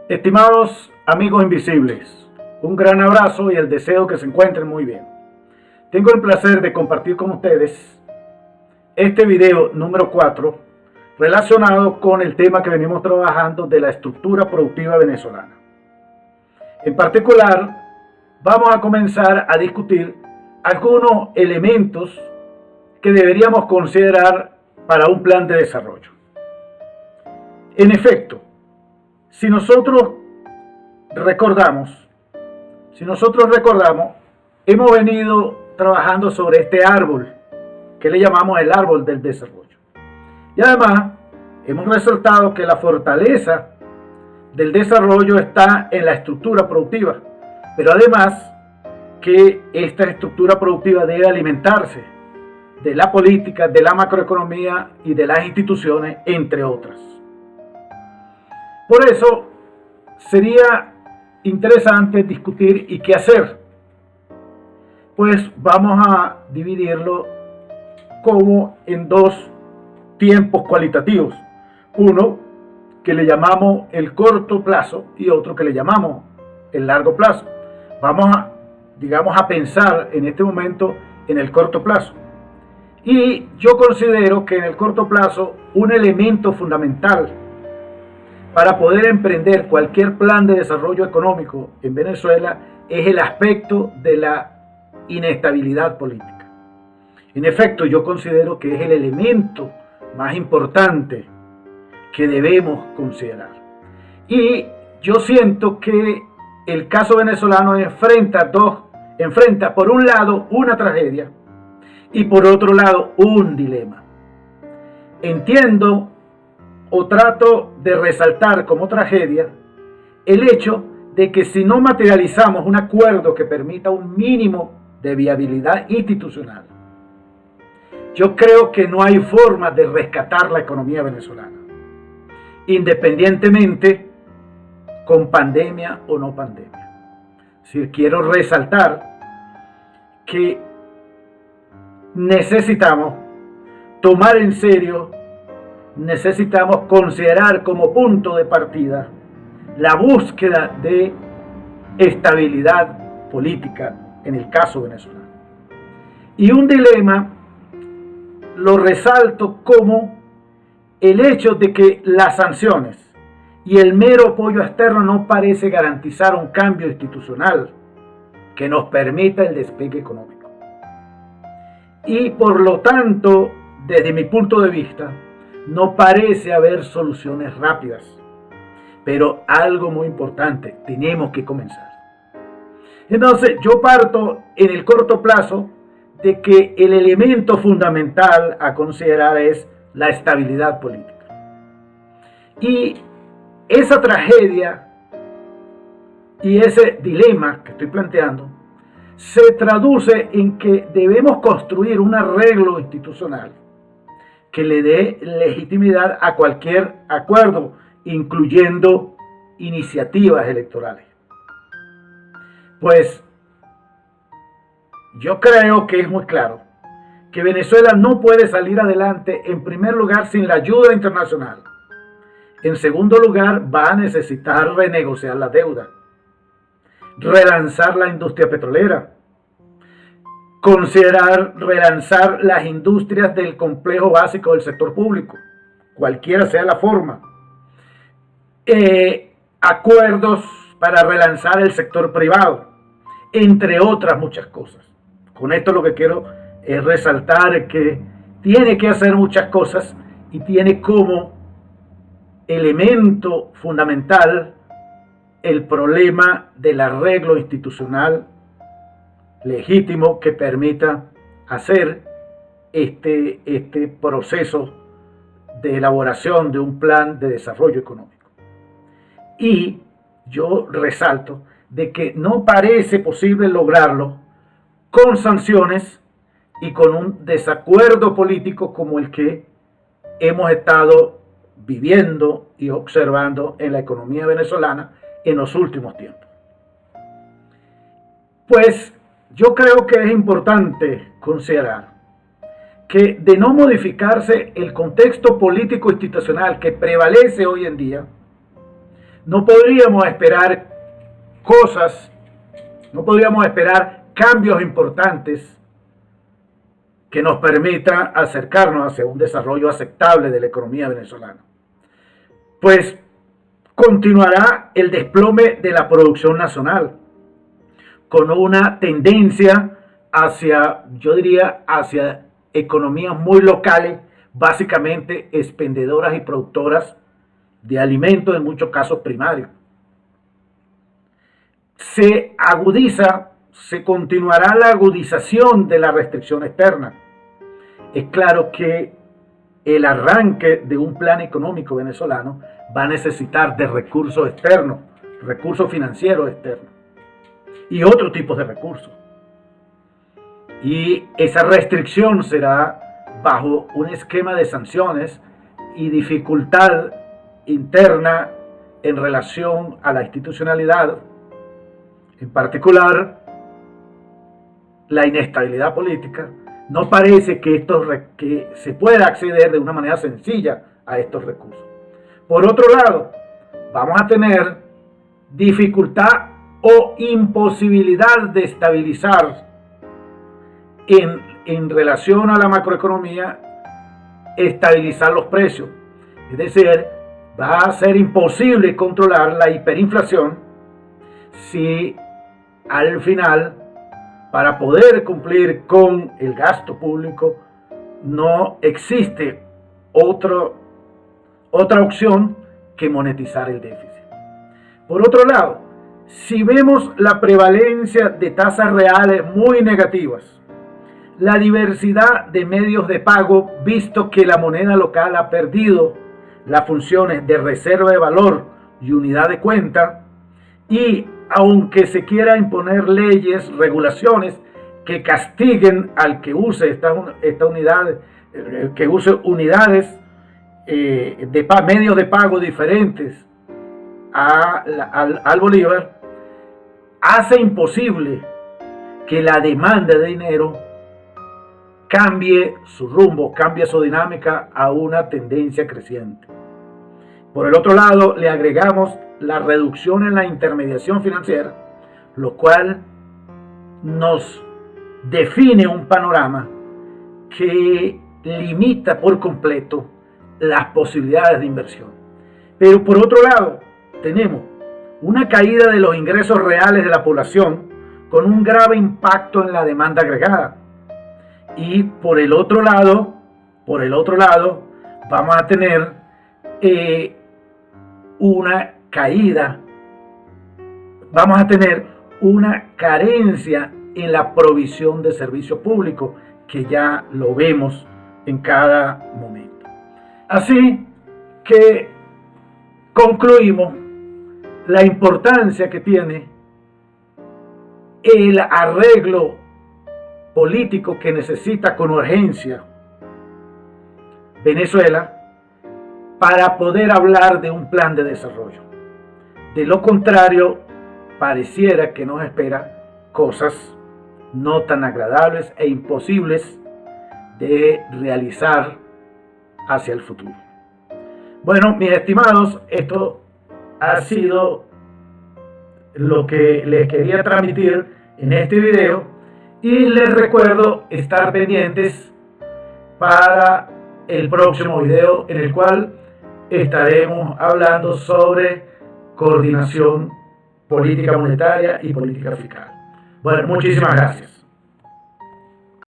Estimados amigos invisibles, un gran abrazo y el deseo que se encuentren muy bien. Tengo el placer de compartir con ustedes este video número 4 relacionado con el tema que venimos trabajando de la estructura productiva venezolana. En particular, vamos a comenzar a discutir algunos elementos que deberíamos considerar para un plan de desarrollo. En efecto, si nosotros recordamos, hemos venido trabajando sobre este árbol que le llamamos el árbol del desarrollo. Y además, hemos resaltado que la fortaleza del desarrollo está en la estructura productiva, pero además que esta estructura productiva debe alimentarse de la política, de la macroeconomía y de las instituciones, entre otras. Por eso sería interesante discutir y qué hacer. Pues vamos a dividirlo como en dos tiempos cualitativos. Uno que le llamamos el corto plazo y otro que le llamamos el largo plazo. Vamos a pensar en este momento en el corto plazo. Y yo considero que en el corto plazo un elemento fundamental para poder emprender cualquier plan de desarrollo económico en Venezuela es el aspecto de la inestabilidad política. En efecto, yo considero que es el elemento más importante que debemos considerar. Y yo siento que el caso venezolano enfrenta por un lado una tragedia y por otro lado un dilema. Entiendo o trato de resaltar como tragedia el hecho de que si no materializamos un acuerdo que permita un mínimo de viabilidad institucional, yo creo que no hay forma de rescatar la economía venezolana, independientemente con pandemia o no pandemia. Si quiero resaltar que necesitamos tomar en serio, necesitamos considerar como punto de partida la búsqueda de estabilidad política en el caso venezolano. Y un dilema lo resalto como el hecho de que las sanciones y el mero apoyo externo no parece garantizar un cambio institucional que nos permita el despegue económico. Y por lo tanto, desde mi punto de vista, no parece haber soluciones rápidas, pero algo muy importante, tenemos que comenzar. Entonces, yo parto en el corto plazo de que el elemento fundamental a considerar es la estabilidad política. Y esa tragedia y ese dilema que estoy planteando se traduce en que debemos construir un arreglo institucional que le dé legitimidad a cualquier acuerdo, incluyendo iniciativas electorales. Pues yo creo que es muy claro que Venezuela no puede salir adelante, en primer lugar, sin la ayuda internacional. En segundo lugar, va a necesitar renegociar la deuda, relanzar la industria petrolera, considerar relanzar las industrias del complejo básico del sector público, cualquiera sea la forma, acuerdos para relanzar el sector privado, entre otras muchas cosas. Con esto lo que quiero es resaltar que tiene que hacer muchas cosas y tiene como elemento fundamental el problema del arreglo institucional legítimo que permita hacer este proceso de elaboración de un plan de desarrollo económico. Y yo resalto de que no parece posible lograrlo con sanciones y con un desacuerdo político como el que hemos estado viviendo y observando en la economía venezolana en los últimos tiempos. Pues yo creo que es importante considerar que de no modificarse el contexto político institucional que prevalece hoy en día, No podríamos esperar cosas, no podríamos esperar cambios importantes que nos permitan acercarnos hacia un desarrollo aceptable de la economía venezolana. Pues continuará el desplome de la producción nacional, con una tendencia hacia, yo diría, hacia economías muy locales, básicamente expendedoras y productoras de alimentos, en muchos casos primarios. Se continuará la agudización de la restricción externa. Es claro que el arranque de un plan económico venezolano va a necesitar de recursos externos, recursos financieros externos y otros tipos de recursos. Y esa restricción será bajo un esquema de sanciones y dificultad interna en relación a la institucionalidad, en particular la inestabilidad política. No parece que se pueda acceder de una manera sencilla a estos recursos. Por otro lado, vamos a tener dificultad o imposibilidad de estabilizar en relación a la macroeconomía, estabilizar los precios. Es decir, va a ser imposible controlar la hiperinflación si al final, para poder cumplir con el gasto público, no existe otra opción que monetizar el déficit. Por otro lado, si vemos la prevalencia de tasas reales muy negativas, la diversidad de medios de pago, visto que la moneda local ha perdido las funciones de reserva de valor y unidad de cuenta, y aunque se quiera imponer leyes, regulaciones que castiguen al que use esta unidad, que use unidades medios de pago diferentes al bolívar, hace imposible que la demanda de dinero cambie su rumbo, cambie su dinámica a una tendencia creciente. Por el otro lado, le agregamos la reducción en la intermediación financiera, lo cual nos define un panorama que limita por completo las posibilidades de inversión. Pero por otro lado, tenemos una caída de los ingresos reales de la población con un grave impacto en la demanda agregada. Y por el otro lado, vamos a tener una caída, vamos a tener una carencia en la provisión de servicios públicos, que ya lo vemos en cada momento. Así que concluimos la importancia que tiene el arreglo político que necesita con urgencia Venezuela para poder hablar de un plan de desarrollo. De lo contrario, pareciera que nos espera cosas no tan agradables e imposibles de realizar hacia el futuro. Bueno, mis estimados, esto ha sido lo que les quería transmitir en este video, y les recuerdo estar pendientes para el próximo video, en el cual estaremos hablando sobre coordinación política monetaria y política fiscal. Bueno, muchísimas gracias.